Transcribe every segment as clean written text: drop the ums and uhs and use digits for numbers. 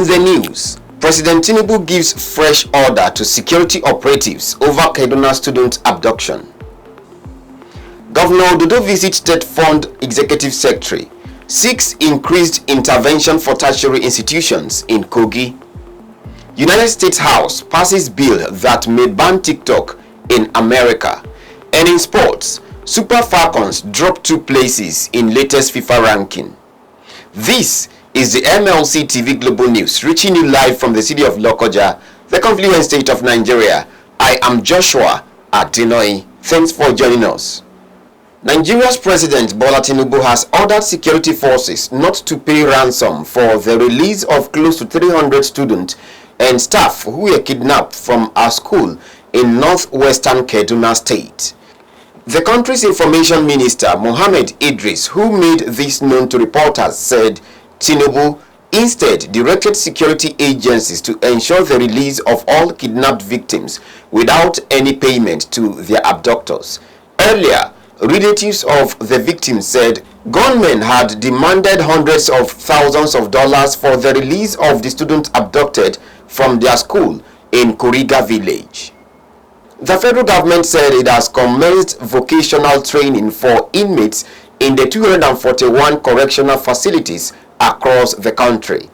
In the news, President Tinubu gives fresh order to security operatives over Kaduna student abduction. Governor Ododo visits TETFUND Executive Secretary, seeks increased intervention for tertiary institutions in Kogi. United States House passes bill that may ban TikTok in America. And in sports, Super Falcons drop 2 places in latest FIFA ranking. This is the MLC TV Global News, reaching you live from the city of Lokoja, the confluent state of Nigeria. I am Joshua Adinoy. Thanks for joining us. Nigeria's President Bola Tinubu has ordered security forces not to pay ransom for the release of close to 300 students and staff who were kidnapped from a school in northwestern Kaduna State. The country's information minister, Mohammed Idris, who made this known to reporters, said Tinubu instead directed security agencies to ensure the release of all kidnapped victims without any payment to their abductors. Earlier, relatives of the victims said gunmen had demanded hundreds of thousands of dollars for the release of the students abducted from their school in Kuriga village. The federal government said it has commenced vocational training for inmates in the 241 correctional facilities across the country.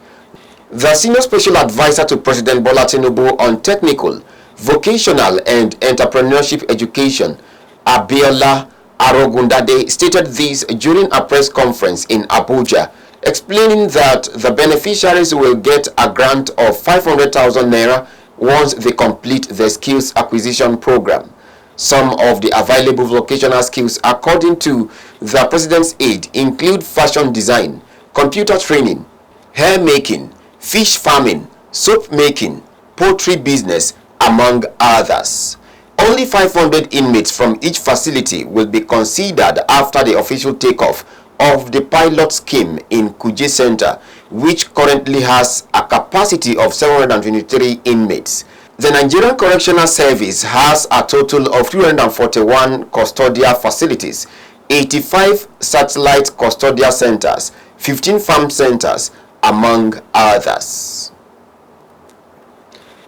The senior special advisor to President Bola Tinubu on technical, vocational and entrepreneurship education, Abiola Arogundade, stated this during a press conference in Abuja, explaining that the beneficiaries will get a grant of 500,000 naira once they complete the skills acquisition program. Some of the available vocational skills, according to the president's aide, include fashion design, computer training, hair making, fish farming, soap making, poultry business, among others. Only 500 inmates from each facility will be considered after the official takeoff of the pilot scheme in Kuje Center, which currently has a capacity of 723 inmates. The Nigerian Correctional Service has a total of 341 custodial facilities, 85 satellite custodial centers, 15 farm centers, among others.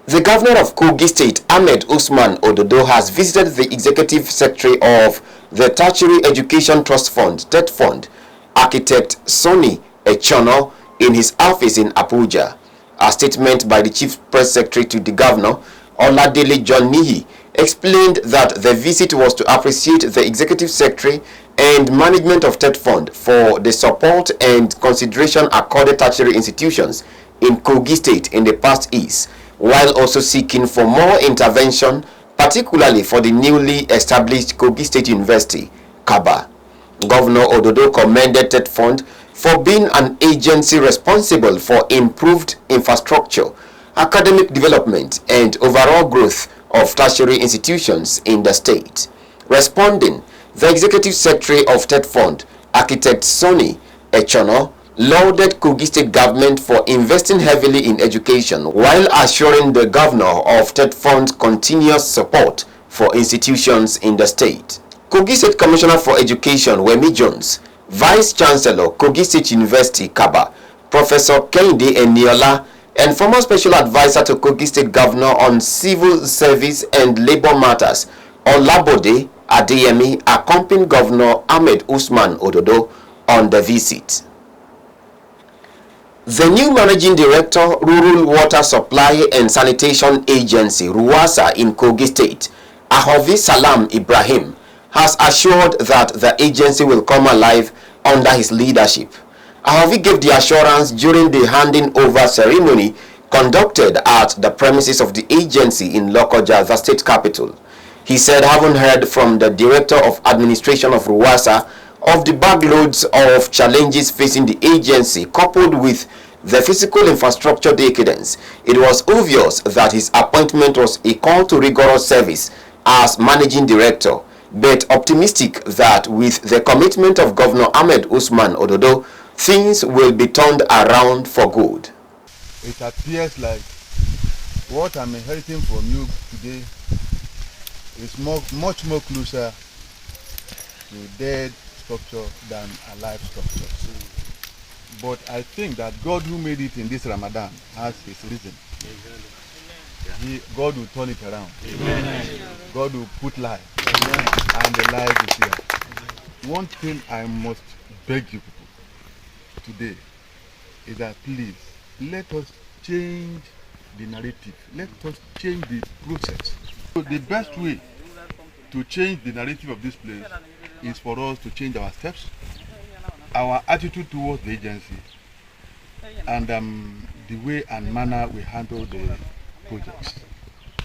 The governor of Kogi State, Ahmed Usman Ododo, has visited the executive secretary of the Tertiary Education Trust Fund, TETFUND, architect Sonny Echono, in his office in Abuja. A statement by the chief press secretary to the governor, Oladele John Nihi, explained that the visit was to appreciate the executive secretary and management of TETFUND for the support and consideration accorded tertiary institutions in Kogi State in the past years, while also seeking for more intervention, particularly for the newly established Kogi State University, Kaba. Governor Ododo commended TETFUND for being an agency responsible for improved infrastructure, academic development, and overall growth of tertiary institutions in the state. Responding, the executive secretary of TETFUND, architect Sonny Echono, lauded Kogi State government for investing heavily in education while assuring the governor of TETFUND's continuous support for institutions in the state. Kogi State Commissioner for Education, Wemi Jones, Vice Chancellor, Kogi State University, Kaba, Professor Kehinde Eniola, and former Special Advisor to Kogi State Governor on Civil Service and Labor Matters, Olabode Adeyemi, accompanied Governor Ahmed Usman Ododo on the visit. The new Managing Director, Rural Water Supply and Sanitation Agency, RUWASSA, in Kogi State, Ahovi Salam Ibrahim, has assured that the agency will come alive under his leadership. Ahovi gave the assurance during the handing over ceremony conducted at the premises of the agency in Lokoja, the state capital. He said, having heard from the Director of Administration of RUWASSA of the backloads of challenges facing the agency coupled with the physical infrastructure decadence, it was obvious that his appointment was a call to rigorous service as Managing Director, but optimistic that with the commitment of Governor Ahmed Usman Ododo, things will be turned around for good. It appears like what I'm inheriting from you today is much more closer to dead structure than a live structure. But I think that God who made it in this Ramadan has his reason. God will turn it around. Amen. God will put life. Amen. And the life is here. One thing I must beg you people today is that please let us change the narrative. Let us change the process. So the best way to change the narrative of this place is for us to change our steps, our attitude towards the agency, and the way and manner we handle the projects.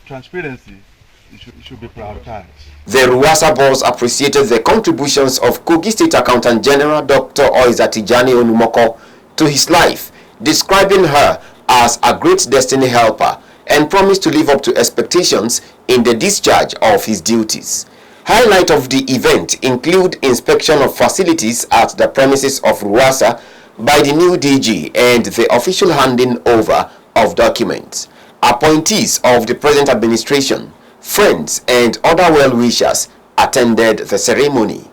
Transparency should be prioritized. The RUWASSA boss appreciated the contributions of Kogi State Accountant General Dr. Tijani Onumoko to his life, describing her as a great destiny helper, and promised to live up to expectations in the discharge of his duties. Highlight of the event include inspection of facilities at the premises of RUWASSA by the new DG and the official handing over of documents. Appointees of the present administration, friends and other well-wishers attended the ceremony.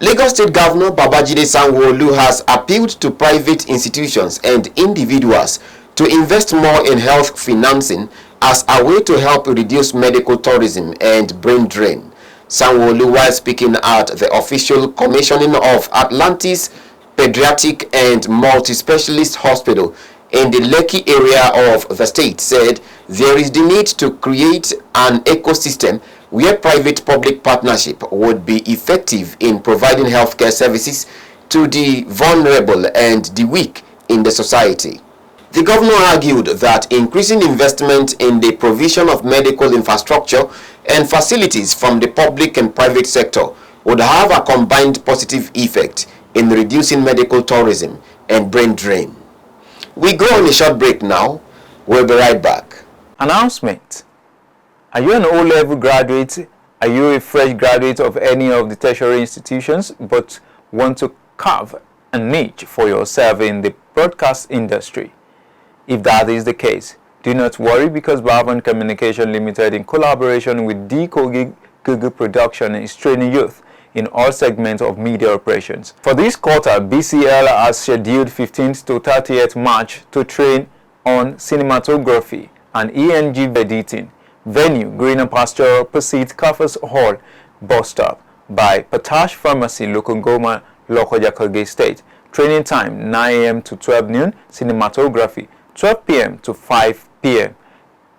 Lagos State Governor Babajide Sanwo-Olu has appealed to private institutions and individuals to invest more in health financing as a way to help reduce medical tourism and brain drain. Sanwo-Olu, while speaking at the official commissioning of Atlantis Pediatric and Multi-Specialist Hospital in the Lekki area of the state, said there is the need to create an ecosystem where private-public partnership would be effective in providing healthcare services to the vulnerable and the weak in the society. The governor argued that increasing investment in the provision of medical infrastructure and facilities from the public and private sector would have a combined positive effect in reducing medical tourism and brain drain. We go on a short break now. We'll be right back. Announcement. Are you an O-level graduate? Are you a fresh graduate of any of the tertiary institutions but want to carve a niche for yourself in the broadcast industry? If that is the case, do not worry, because FALCON Communication Limited, in collaboration with Kogi Production, is training youth in all segments of media operations. For this quarter, BCL has scheduled 15th to 30th March to train on cinematography and ENG editing. Venue: Greener Pasture opposite Kafas Hall bus stop by Potash Pharmacy, Lokongoma, Lokoja, Kogi State. Training time 9 a.m. to 12 noon, cinematography 12 p.m. to 5 p.m.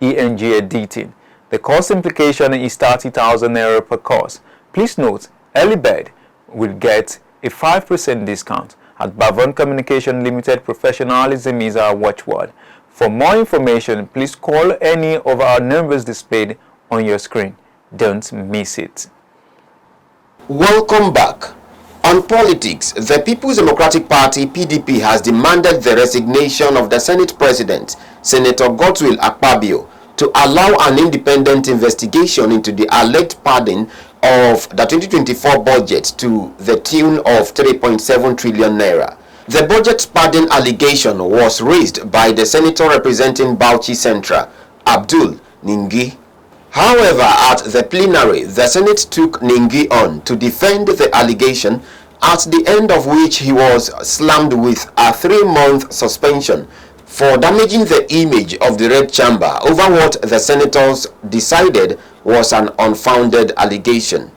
ENG editing. The cost implication is 30,000 naira per course. Please note, early bird will get a 5% discount. At FALCON Communication Limited, professionalism is our watchword. For more information, please call any of our numbers displayed on your screen. Don't miss it. Welcome back. On politics, the People's Democratic Party (PDP) has demanded the resignation of the Senate President, Senator Godswill Akpabio, to allow an independent investigation into the alleged padding of the 2024 budget to the tune of 3.7 trillion naira. The budget padding allegation was raised by the senator representing Bauchi Central, Abdul Ningi. However, at the plenary, the Senate took Ningi on to defend the allegation, at the end of which he was slammed with a 3-month suspension for damaging the image of the Red Chamber over what the senators decided was an unfounded allegation.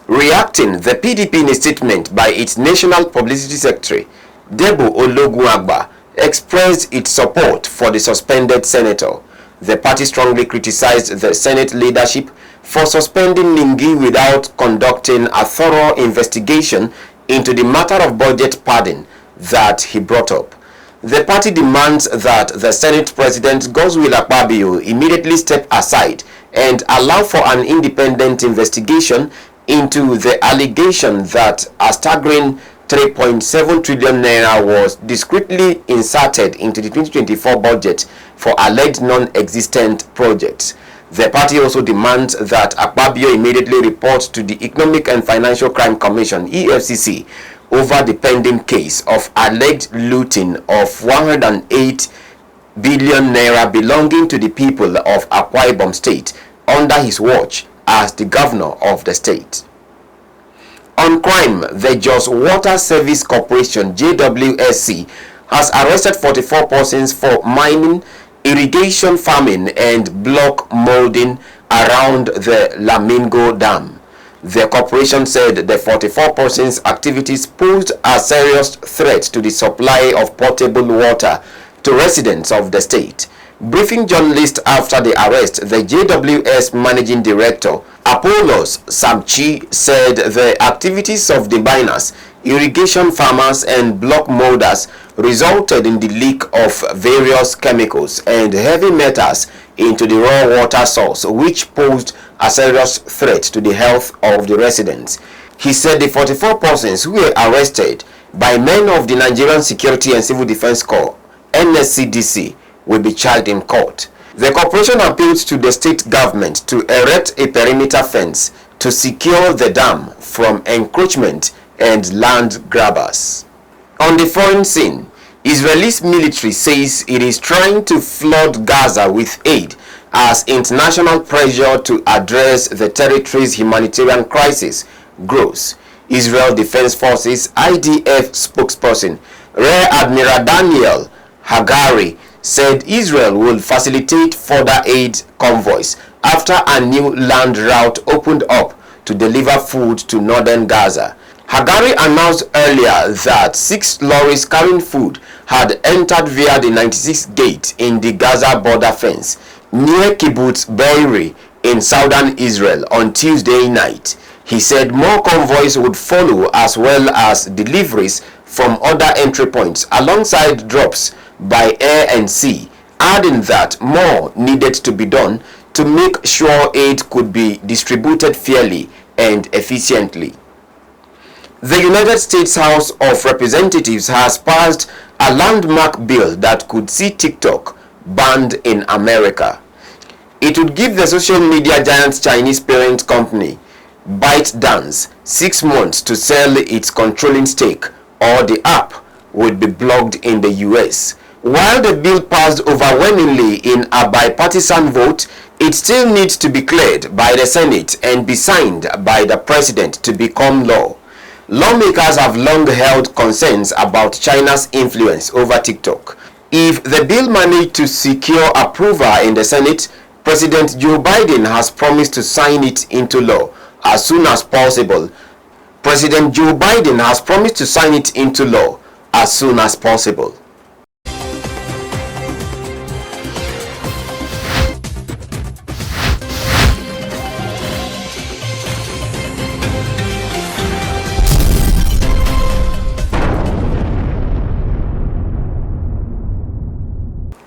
Reacting, the PDP, in a statement by its National Publicity Secretary, Debo Ologunagba, expressed its support for the suspended senator. The party strongly criticized the Senate leadership for suspending Ningi without conducting a thorough investigation into the matter of budget padding that he brought up. The party demands that the Senate President Godswill Akpabio immediately step aside and allow for an independent investigation into the allegation that a staggering 3.7 trillion naira was discreetly inserted into the 2024 budget for alleged non-existent projects. The party also demands that Akpabio immediately report to the Economic and Financial Crime Commission (EFCC) over the pending case of alleged looting of 108 billion naira belonging to the people of Akwa Ibom State under his watch as the governor of the state. On crime, the Jos Water Service Corporation (JWSC) has arrested 44 persons for mining, irrigation farming, and block molding around the Lamingo Dam. The corporation said the 44 persons' activities posed a serious threat to the supply of potable water to residents of the state. Briefing journalists after the arrest, the JWS Managing Director, Apollos Samchi, said the activities of the miners, irrigation farmers, and block molders resulted in the leak of various chemicals and heavy metals into the raw water source, which posed a serious threat to the health of the residents. He said the 44 persons who were arrested by men of the Nigerian Security and Civil Defense Corps (NSCDC) will be charged in court. The corporation appealed to the state government to erect a perimeter fence to secure the dam from encroachment and land grabbers. On the foreign scene, Israel's military says it is trying to flood Gaza with aid as international pressure to address the territory's humanitarian crisis grows. Israel Defense Forces (IDF) spokesperson Rear Admiral Daniel Hagari said Israel will facilitate further aid convoys after a new land route opened up to deliver food to northern Gaza. Hagari announced earlier that 6 lorries carrying food had entered via the 96 gate in the Gaza border fence near Kibbutz Be'eri in southern Israel on Tuesday night. He said more convoys would follow, as well as deliveries from other entry points alongside drops by air and sea, adding that more needed to be done to make sure aid could be distributed fairly and efficiently. The United States House of Representatives has passed a landmark bill that could see TikTok banned in America. It would give the social media giant's Chinese parent company, ByteDance, 6 months to sell its controlling stake, or the app would be blocked in the US. While the bill passed overwhelmingly in a bipartisan vote, it still needs to be cleared by the Senate and be signed by the President to become law. Lawmakers have long held concerns about China's influence over TikTok. If the bill managed to secure approval in the Senate, President Joe Biden has promised to sign it into law as soon as possible. President Joe Biden has promised to sign it into law as soon as possible.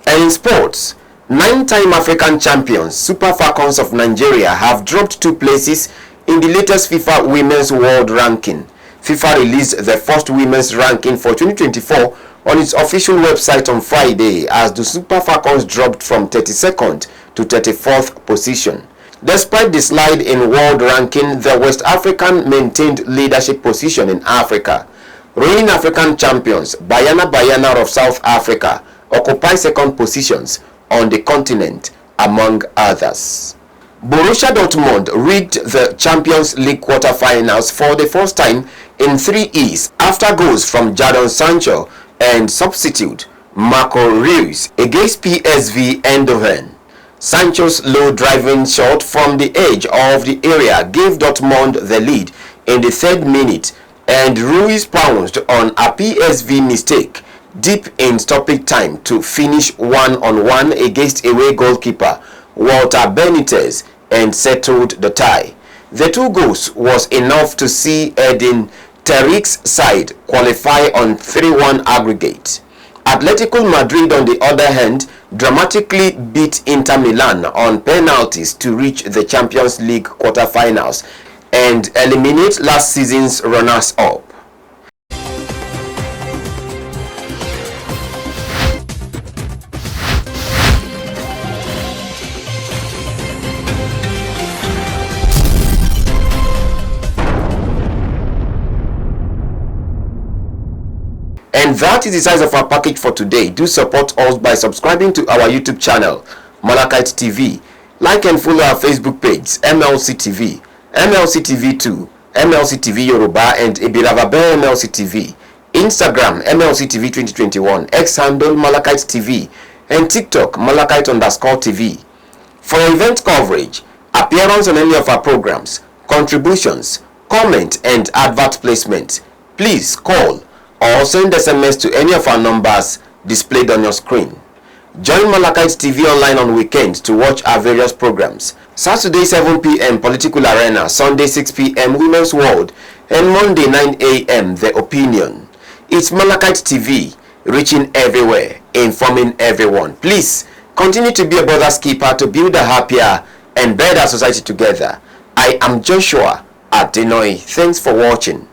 In sports, 9-time African champions Super Falcons of Nigeria have dropped 2 places in the latest FIFA Women's World Ranking. FIFA released the first women's ranking for 2024 on its official website on Friday, as the Super Falcons dropped from 32nd to 34th position. Despite the slide in world ranking, the West African maintained leadership position in Africa. Reigning African champions Bayana of South Africa occupy second positions on the continent, among others. Borussia Dortmund reached the Champions League quarter-finals for the first time in 3 years after goals from Jadon Sancho and substitute Marco Reus against PSV Eindhoven. Sancho's low driving shot from the edge of the area gave Dortmund the lead in the 3rd minute, and Reus pounced on a PSV mistake deep in stoppage time to finish 1-on-1 against away goalkeeper Walter Benitez and settled the tie. The 2 goals was enough to see Edin Terzić's side qualify on 3-1 aggregate. Atletico Madrid, on the other hand, dramatically beat Inter Milan on penalties to reach the Champions League quarter-finals and eliminate last season's runners-up. And that is the size of our package for today. Do support us by subscribing to our YouTube channel, Malachite TV. Like and follow our Facebook page, MLC TV, MLC TV 2, MLC TV Yoruba and Ebiravabe MLC TV. Instagram MLC TV 2021, X handle Malachite TV, and TikTok Malachite_TV. For event coverage, appearance on any of our programs, contributions, comment, and advert placement, please call or send SMS to any of our numbers displayed on your screen. Join Malachite TV online on weekends to watch our various programs. Saturday 7 p.m. Political Arena, Sunday 6 p.m. Women's World, and Monday 9 a.m. The Opinion. It's Malachite TV, reaching everywhere, informing everyone. Please continue to be a brother's keeper to build a happier and better society together. I am Joshua Adenoy. Thanks for watching.